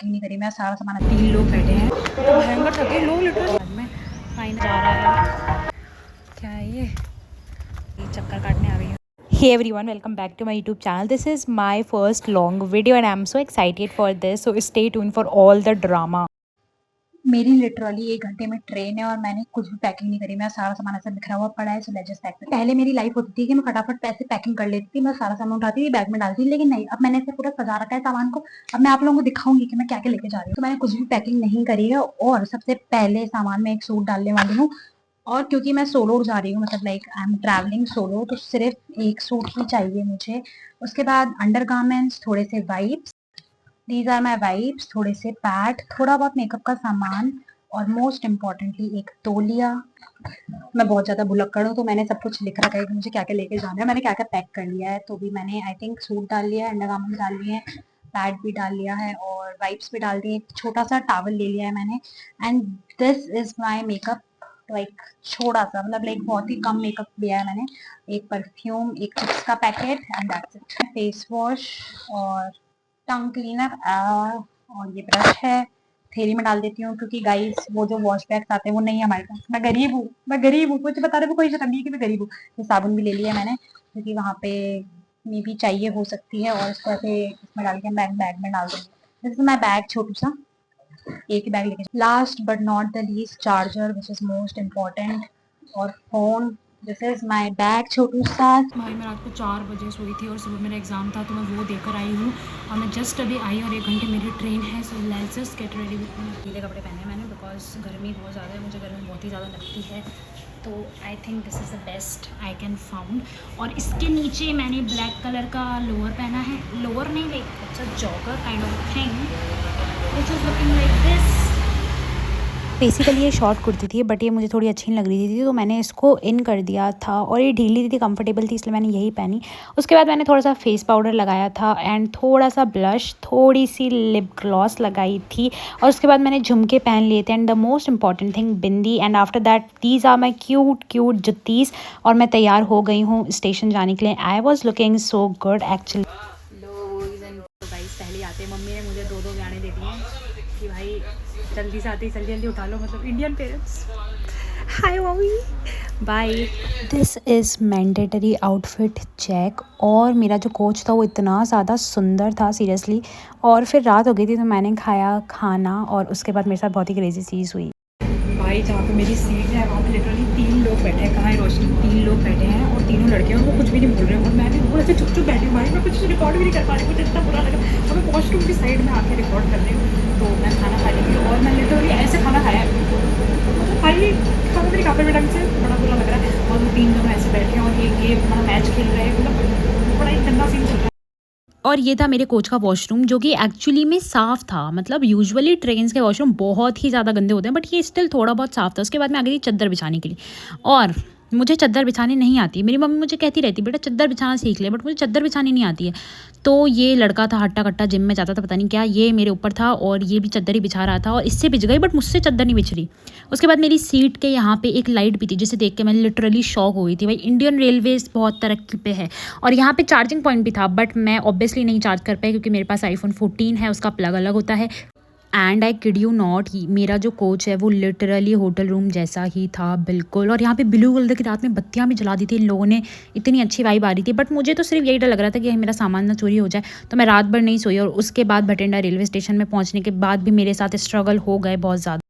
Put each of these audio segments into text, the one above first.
नहीं करी मैं, सारा सामान 3 लोग बैठे हैं तो भयंकर थके लोग लिटरली में फाइन जा रहा है। क्या है ये चक्कर काटने आ गई है। Hey everyone, welcome back to my YouTube channel. This is my first long video and I'm so excited for this. So stay tuned for all the drama. मेरी लिटरली 1 घंटे में ट्रेन है और मैंने कुछ भी पैकिंग नहीं करी। मेरा सारा सामान ऐसा बिखरा हुआ पड़ा है, सो लेट्स जस्ट पैक। पहले मेरी लाइफ होती थी कि मैं फटाफट पैसे पैकिंग कर लेती थी, मैं सारा सामान उठाती थी, बैग में डालती थी, लेकिन नहीं, अब मैंने इसे पूरा सजा रखा है सामान को। अब मैं आप लोगों को दिखाऊंगी कि मैं क्या क्या लेके जा रही हूँ। तो मैंने कुछ भी पैकिंग नहीं करी है और सबसे पहले सामान में एक सूट डालने वाली हूँ। और क्योंकि मैं सोलो जा रही हूँ, मतलब like I am travelling solo, तो सिर्फ एक सूट ही चाहिए मुझे। उसके बाद अंडर गारमेंट्स, थोड़े से wipes, these are my wipes, थोड़े से पैड, थोड़ा बहुत मेकअप का सामान और मोस्ट इम्पॉर्टेंटली एक तौलिया। मैं बहुत ज़्यादा भुलक्कड़ हूँ तो मैंने सब कुछ लिख रखा है कि मुझे क्या क्या लेके जाना है, मैंने क्या क्या पैक कर लिया है। तो भी मैंने आई थिंक सूट डाल लिया है, अंडर गारमेंट्स डाल लिए हैं, पैड भी डाल लिया है और वाइप्स भी डाल दिए, छोटा सा टावल ले लिया है मैंने। And this is my makeup, like छोटा सा, मतलब लाइक बहुत ही कम मेकअप लिया है मैंने। एक परफ्यूम, एक चिप्स का packet and that's it. Face wash और टंग क्लीनर और ये ब्रश है, थैली में डाल देती हूँ क्योंकि गाइस वो जो वॉश बैग्स आते हैं वो नहीं है हमारे पास। मैं गरीब हूँ, मुझे बता रहे कोई शर्म नहीं है कि मैं गरीब हूँ। तो साबुन भी ले लिया मैंने क्योंकि वहाँ पे मे भी चाहिए हो सकती है और इस तरह से इसमें डाल के बैग में डाल दूंगी। दिस इज माई बैग, छोटू सा एक ही बैग लेके। Last but not the least, charger which is most important, और phone. This is my bag, छोटू सा। भाई मैं रात को 4 बजे सोई थी और सुबह मेरा एग्जाम था तो मैं वो देकर आई हूँ और मैं जस्ट अभी आई और 1 घंटे मेरी ट्रेन है। So let's just get ready with me. गीले कपड़े पहने मैंने बिकॉज गर्मी बहुत ज़्यादा है, मुझे गर्मी बहुत ही ज़्यादा लगती है। तो I think this is the best I can found. और इसके नीचे मैंने ब्लैक कलर का लोअर पहना है, लोअर नहीं लाइक अच्छा jogger kind of thing which is looking like this. Basically ये शॉर्ट कुर्ती थी बट ये मुझे थोड़ी अच्छी नहीं लग रही थी तो मैंने इसको इन कर दिया था और ये ढीली थी, कंफर्टेबल थी, इसलिए मैंने यही पहनी। उसके बाद मैंने थोड़ा सा फेस पाउडर लगाया था एंड थोड़ा सा ब्लश, थोड़ी सी लिप ग्लॉस लगाई थी और उसके बाद मैंने झुमके पहन लिए थे and the most important thing bindi. And after that these are my cute cute juttis और मैं तैयार हो गई हूँ स्टेशन जाने के लिए। I was looking so good actually. पहले आते मम्मी ने मुझे 2 गाने दे दिए कि भाई जल्दी से आते ही जल्दी उठा लो, मतलब Indian parents. Hi mummy, bye. This is mandatory outfit check. और मेरा जो कोच था वो इतना ज़्यादा सुंदर था सीरियसली। और फिर रात हो गई थी तो मैंने खाया खाना और उसके बाद मेरे साथ बहुत ही क्रेजी चीज़ हुई। भाई जहाँ पे मेरी सीट है वहाँ पे लिटरली 3 लोग बैठे हैं। कहाँ है रोशनी? 3 लोग बैठे हैं और तीनों लड़के हैं और वो कुछ भी नहीं बोल रहे हैं और मैं भी थोड़ा सा चुप चुप बैठी हूँ। भाई मैं कुछ रिकॉर्ड भी नहीं कर पा रही, मुझे इतना बुरा लगा। और मैं वॉशरूम की साइड में आके रिकॉर्ड कर रही हूँ तो मैं खाना खा रही थी और मैं लिटरली ऐसे खाना खाया है, भाई खाना मेरी काफ़ी ढंग से, बड़ा बुरा लग रहा है। और वो 3 लोग ऐसे बैठे हैं और ये अपना मैच खेल रहे हैं, मतलब बड़ा ही गंदा सीन चल रहा है। और ये था मेरे कोच का वॉशरूम जो कि एक्चुअली में साफ़ था। मतलब यूजुअली ट्रेन्स के वॉशरूम बहुत ही ज़्यादा गंदे होते हैं बट ये स्टिल थोड़ा बहुत साफ़ था। उसके बाद मैं आ गई थी चद्दर बिछाने के लिए और मुझे चद्दर बिछाने नहीं आती। मेरी मम्मी मुझे कहती रहती बेटा चद्दर बिछाना सीख ले, बट मुझे चद्दर बिछानी नहीं आती है। तो ये लड़का था हट्टा कट्टा, जिम में जाता था पता नहीं क्या, ये मेरे ऊपर था और ये भी चद्दर ही बिछा रहा था और इससे बिछ गई बट मुझसे चद्दर नहीं बिछ रही। उसके बाद मेरी सीट के यहाँ पे एक लाइट भी थी जिसे देख के मैं लिटरली शॉक हो गई थी। भाई इंडियन रेलवेज बहुत तरक्की पे है। और यहाँ पे चार्जिंग पॉइंट भी था बट मैं ऑब्वियसली नहीं चार्ज कर पाई क्योंकि मेरे पास iPhone 14 है, उसका प्लग अलग होता है। And I kid you not, मेरा जो कोच है वो लिटरली होटल रूम जैसा ही था बिल्कुल। और यहाँ पे ब्लू कलर की रात में बत्तियाँ भी जला दी थी इन लोगों ने, इतनी अच्छी वाइब आ रही थी। बट मुझे तो सिर्फ यही डर लग रहा था कि मेरा सामान ना चोरी हो जाए, तो मैं रात भर नहीं सोई। और उसके बाद भटिंडा रेलवे स्टेशन में पहुँचने के बाद भी मेरे साथ स्ट्रगल हो गए बहुत ज़्यादा।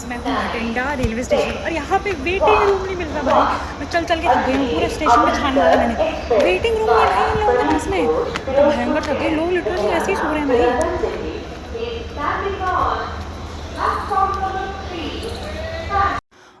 मैं भटिंडा रेलवे स्टेशन और यहाँ पे वेटिंग रूम नहीं मिल रहा भाई। मैं चल चल के थक गई हूँ, पूरा स्टेशन में छान मारा मैंने, वेटिंग रूम नहीं भाई इन लोगों के पास में। तो भयंकर थक गए लोग, लिटरली ऐसे ही सो रहे हैं भाई।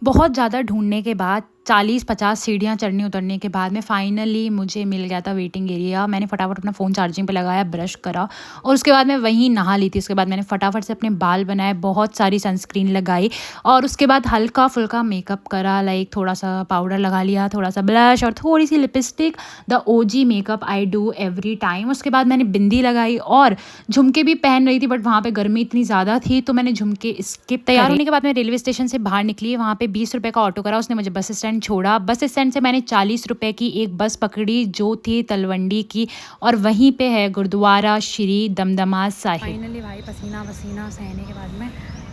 बहुत ज़्यादा ढूंढने के बाद 40-50 सीढ़ियाँ चढ़ने उतरने के बाद में फाइनली मुझे मिल गया था वेटिंग एरिया। मैंने फटाफट अपना फ़ोन चार्जिंग पे लगाया, ब्रश करा और उसके बाद मैं वहीं नहा ली थी। उसके बाद मैंने फटाफट से अपने बाल बनाए, बहुत सारी सनस्क्रीन लगाई और उसके बाद हल्का फुल्का मेकअप करा, लाइक थोड़ा सा पाउडर लगा लिया, थोड़ा सा ब्लश और थोड़ी सी lipstick, the OG makeup I do every time. उसके बाद मैंने बिंदी लगाई और झुमके भी पहन रही थी बट वहाँ पे गर्मी इतनी ज़्यादा थी तो मैंने झुमके स्किप। तैयार होने के बाद मैं रेलवे स्टेशन से बाहर निकली, वहाँ पे 20 रुपये का ऑटो करा, उसने मुझे बस स्टैंड स्टैंड छोड़ा। बस स्टैंड से मैंने 40 रुपए की एक बस पकड़ी जो थी तलवंडी की, और वहीं पे है गुरुद्वारा श्री दमदमा साहिब। फाइनली भाई पसीना वसीना सहने के बाद में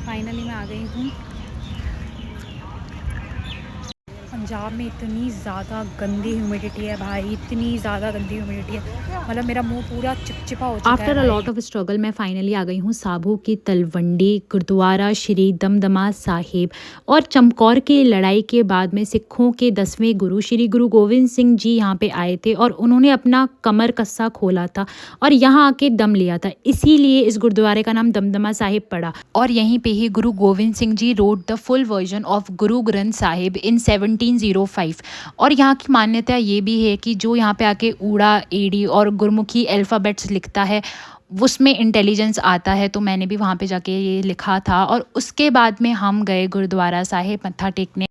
फाइनली मैं आ गई हूँ। पंजाब में इतनी ज़्यादा गंदी ह्यूमिडिटी है भाई, इतनी ज़्यादा गंदी ह्यूमिडिटी है, मतलब मेरा मुंह पूरा चिपचिपा हो चुका है। After a lot of struggle मैं फाइनली आ गई हूँ साबू की तलवंडी गुरुद्वारा श्री दमदमा साहिब। और चमकौर की लड़ाई के बाद में सिखों के 10वें गुरु श्री गुरु गोविंद सिंह जी यहाँ पे आए थे और उन्होंने अपना कमर कस्सा खोला था और यहाँ आके दम लिया था, इसीलिए इस गुरुद्वारे का नाम दमदमा साहिब पड़ा। और यहीं पे ही Guru Gobind Singh ji wrote the full version of Guru Granth Sahib इन 1705। और यहाँ की मान्यता ये भी है कि जो यहाँ पे आके ऊड़ा एडी और गुरमुखी अल्फ़ाबेट्स लिखता है उसमें इंटेलिजेंस आता है। तो मैंने भी वहाँ पे जाके ये लिखा था और उसके बाद में हम गए गुरुद्वारा साहिब मत्था टेकने।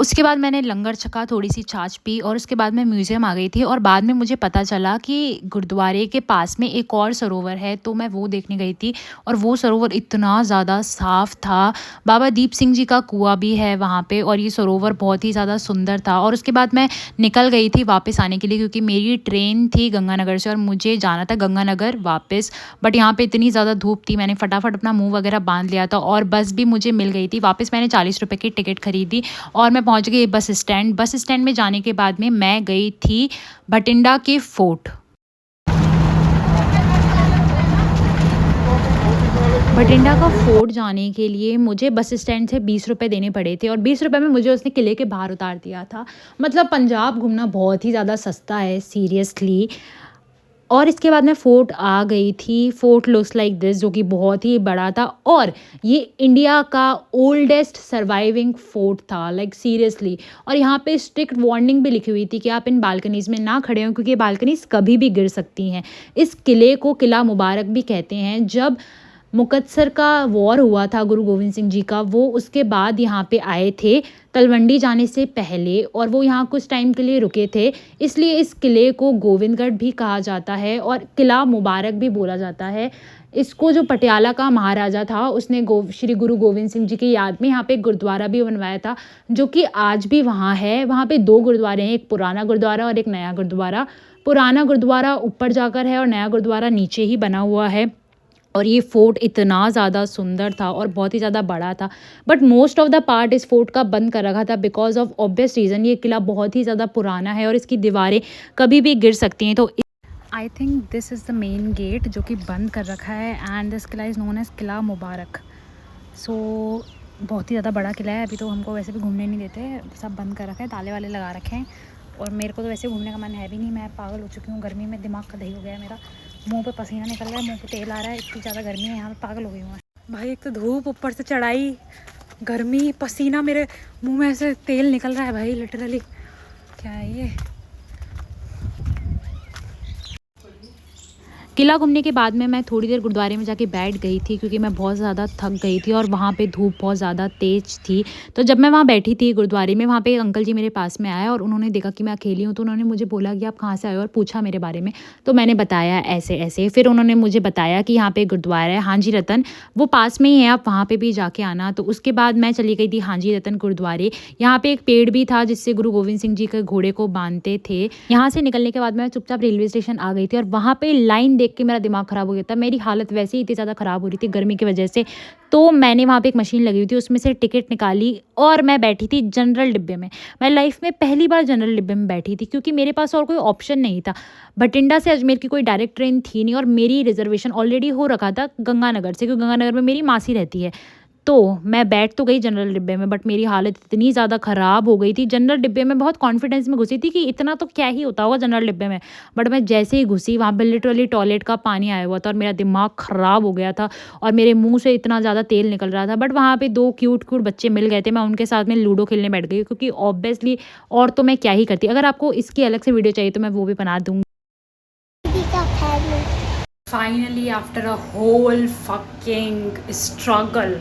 उसके बाद मैंने लंगर छका, थोड़ी सी छाछ पी और उसके बाद मैं म्यूज़ियम आ गई थी। और बाद में मुझे पता चला कि गुरुद्वारे के पास में एक और सरोवर है, तो मैं वो देखने गई थी और वो सरोवर इतना ज़्यादा साफ़ था। बाबा दीप सिंह जी का कुआं भी है वहाँ पे और ये सरोवर बहुत ही ज़्यादा सुंदर था। और उसके बाद मैं निकल गई थी वापस आने के लिए क्योंकि मेरी ट्रेन थी गंगानगर से और मुझे जाना था गंगानगर वापस। बट यहाँ पर इतनी ज़्यादा धूप थी, मैंने फटाफट अपना मुँह वगैरह बांध लिया था और बस भी मुझे मिल गई थी। वापस मैंने 40 रुपये की टिकट खरीदी और मैं पहुंच गई बस स्टैंड। बस स्टैंड में जाने के बाद में मैं गई थी भटिंडा के फोर्ट। भटिंडा का फोर्ट जाने के लिए मुझे बस स्टैंड से 20 रुपये देने पड़े थे और 20 रुपये में मुझे उसने किले के बाहर उतार दिया था। मतलब पंजाब घूमना बहुत ही ज़्यादा सस्ता है सीरियसली। और इसके बाद मैं फ़ोर्ट आ गई थी। फ़ोर्ट लुक्स लाइक दिस, जो कि बहुत ही बड़ा था और ये इंडिया का ओल्डेस्ट सर्वाइविंग फ़ोर्ट था, लाइक सीरियसली। और यहाँ पे स्ट्रिक्ट वार्निंग भी लिखी हुई थी कि आप इन बालकनीज़ में ना खड़े हों क्योंकि ये बालकनीज़ कभी भी गिर सकती हैं। इस किले को किला मुबारक भी कहते हैं। जब मुकत्सर का वॉर हुआ था गुरु गोविंद सिंह जी का, वो उसके बाद यहाँ पे आए थे तलवंडी जाने से पहले और वो यहाँ कुछ टाइम के लिए रुके थे, इसलिए इस किले को गोविंदगढ़ भी कहा जाता है और किला मुबारक भी बोला जाता है। इसको जो पटियाला का महाराजा था उसने श्री गुरु गोविंद सिंह जी की याद में यहाँ पे एक गुरुद्वारा भी बनवाया था जो कि आज भी वहाँ है। वहाँ पे 2 गुरुद्वारे हैं, एक पुराना गुरुद्वारा और एक नया गुरुद्वारा। पुराना गुरुद्वारा ऊपर जाकर है और नया गुरुद्वारा नीचे ही बना हुआ है। और ये फ़ोर्ट इतना ज़्यादा सुंदर था और बहुत ही ज़्यादा बड़ा था, but most of the part इस फोर्ट का बंद कर रखा था बिकॉज ऑफ ऑब्वियस रीज़न। ये किला बहुत ही ज़्यादा पुराना है और इसकी दीवारें कभी भी गिर सकती हैं। तो I think this is the main gate जो कि बंद कर रखा है and this qila is known as Qila Mubarak. So बहुत ही ज़्यादा बड़ा किला है। अभी तो हमको वैसे भी घूमने नहीं देते, सब बंद कर रखा है, ताले वाले लगा रखे हैं। और मेरे को तो वैसे घूमने का मन है भी नहीं, मैं पागल हो चुकी हूँ गर्मी में, दिमाग का दही हो गया है मेरा, मुंह पे पसीना निकल रहा है, मुंह पे तेल आ रहा है, इतनी ज़्यादा गर्मी है यहाँ पे, पागल हो गई हूँ भाई। एक तो धूप, ऊपर से चढ़ाई, गर्मी, पसीना, मेरे मुंह में ऐसे तेल निकल रहा है भाई लिटरली। क्या है ये? किला घूमने के बाद में मैं थोड़ी देर गुरुद्वारे में जाके बैठ गई थी क्योंकि मैं बहुत ज़्यादा थक गई थी और वहाँ पे धूप बहुत ज़्यादा तेज़ थी। तो जब मैं वहाँ बैठी थी गुरुद्वारे में, वहाँ पे एक अंकल जी मेरे पास में आए और उन्होंने देखा कि मैं अकेली हूँ, तो उन्होंने मुझे बोला कि आप कहाँ से आए हो और पूछा मेरे बारे में। तो मैंने बताया ऐसे ऐसे। फिर उन्होंने मुझे बताया कि यहाँ पर गुरुद्वारा है हांजी रतन, वो पास में ही है, आप वहाँ पर भी जाके आना। तो उसके बाद मैं चली गई थी हांजी रतन गुरुद्वारे। यहाँ पर एक पेड़ भी था जिससे गुरु गोविंद सिंह जी के घोड़े को बांधते थे। यहाँ से निकलने के बाद मैं चुपचाप रेलवे स्टेशन आ गई थी और वहाँ पर लाइन देख के मेरा दिमाग ख़राब हो गया था। मेरी हालत वैसे ही इतनी ज़्यादा ख़राब हो रही थी गर्मी की वजह से। तो मैंने वहाँ पे एक मशीन लगी हुई थी, उसमें से टिकट निकाली और मैं बैठी थी जनरल डिब्बे में। मैं लाइफ में पहली बार जनरल डिब्बे में बैठी थी क्योंकि मेरे पास और कोई ऑप्शन नहीं था। भटिंडा से अजमेर की कोई डायरेक्ट ट्रेन थी नहीं और मेरी रिजर्वेशन ऑलरेडी हो रखा था गंगानगर से, क्योंकि गंगानगर में मेरी मासी रहती है। तो मैं बैठ तो गई जनरल डिब्बे में, बट मेरी हालत इतनी ज़्यादा ख़राब हो गई थी। जनरल डिब्बे में बहुत कॉन्फिडेंस में घुसी थी कि इतना तो क्या ही होता होगा जनरल डिब्बे में, बट मैं जैसे ही घुसी वहाँ पे लिटरली टॉयलेट का पानी आया हुआ था और मेरा दिमाग ख़राब हो गया था और मेरे मुंह से इतना ज़्यादा तेल निकल रहा था। बट वहाँ पे 2 क्यूट बच्चे मिल गए थे, मैं उनके साथ में लूडो खेलने बैठ गई क्योंकि ऑब्वियसली और तो मैं क्या ही करती। अगर आपको इसकी अलग से वीडियो चाहिए तो मैं वो भी बना दूँगी। Finally after a whole fucking struggle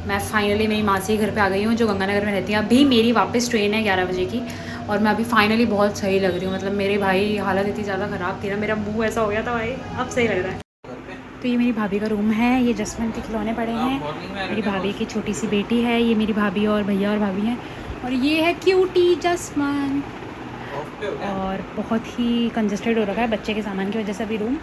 मैं फाइनली मेरी मासी के घर पे आ गई हूँ जो गंगानगर में रहती है। अभी मेरी वापस ट्रेन है 11 बजे की और मैं अभी फाइनली बहुत सही लग रही हूँ। मतलब मेरे भाई हालत इतनी ज़्यादा ख़राब थी ना, मेरा मुंह ऐसा हो गया था भाई, अब सही लग रहा है। तो ये मेरी भाभी का रूम है, ये जसवंत के खिलौने पड़े हैं, मेरी भाभी की छोटी सी बेटी है, ये मेरी भाभी और भैया और भाभी हैं, और ये है क्यूटी जसवंत। और बहुत ही कंजस्टेड हो रखा है बच्चे के सामान की वजह से अभी रूम।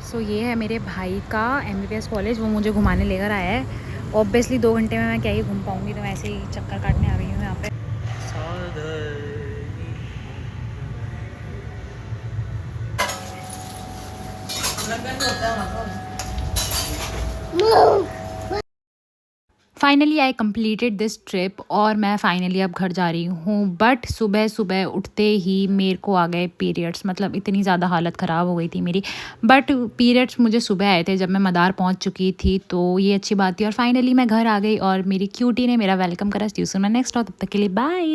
सो ये है मेरे भाई का MBBS कॉलेज, वो मुझे घुमाने लेकर आया है। ऑब्वियसली 2 घंटे में मैं क्या ही घूम पाऊँगी, तो मैं ऐसे ही चक्कर काटने आ गई हूँ यहाँ पे। Finally I completed this trip और मैं फाइनली अब घर जा रही हूँ। बट सुबह सुबह उठते ही मेरे को आ गए पीरियड्स, मतलब इतनी ज़्यादा हालत ख़राब हो गई थी मेरी। बट पीरियड्स मुझे सुबह आए थे जब मैं मदार पहुँच चुकी थी, तो ये अच्छी बात थी। और फाइनली मैं घर आ गई और मेरी क्यूटी ने मेरा वेलकम करा। See you soon my next vlog, तब तक के लिए बाय।